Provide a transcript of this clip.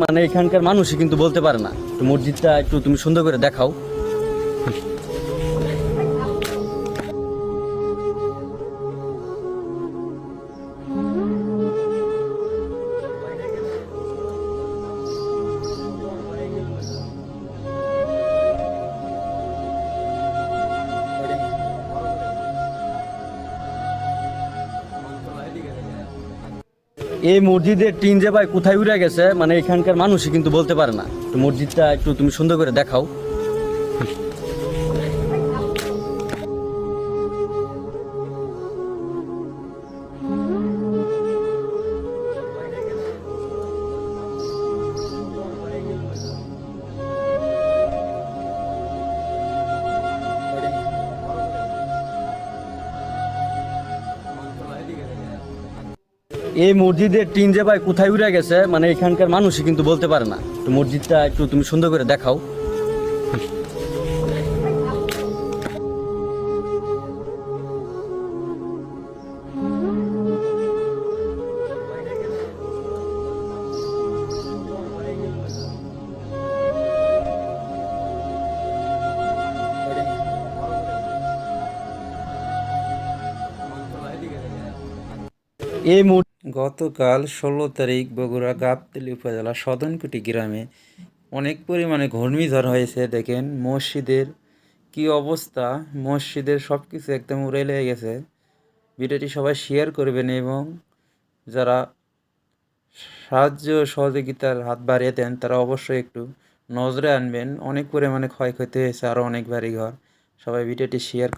মানে এখানকার মানুষই কিন্তু বলতে পারে না। তো মসজিদটা একটু তুমি সুন্দর করে দেখাও। এই মসজিদের টিন যে ভাই কোথায় উড়ে গেছে, মানে এখানকার মানুষই কিন্তু বলতে পারে না। তো মসজিদটা একটু তুমি সুন্দর করে দেখাও। এই মসজিদের টিন যে ভাই কোথায় উড়ে গেছে, মানে এখানকার মানুষই কিন্তু বলতে পারে না। তো মসজিদটা একটু তুমি সুন্দর করে দেখাও। এই গতকাল ১৬ তারিখ বগুড়া গাবতলী উপজেলা সদনকুটি গ্রামে অনেক পরিমাণে ঘূর্ণিঝড় হয়েছে। দেখেন মসজিদের কি অবস্থা, মসজিদের সব কিছু একদম উড়ে লেগে গেছে। ভিডিওটি সবাই শেয়ার করবেন এবং যারা সাহায্য সহযোগিতার হাত বাড়িয়ে দেন তারা অবশ্যই একটু নজরে আনবেন। অনেক পরিমাণে ক্ষয়ক্ষতি হয়েছে, আরও অনেক বাড়িঘর। সবাই ভিডিওটি শেয়ার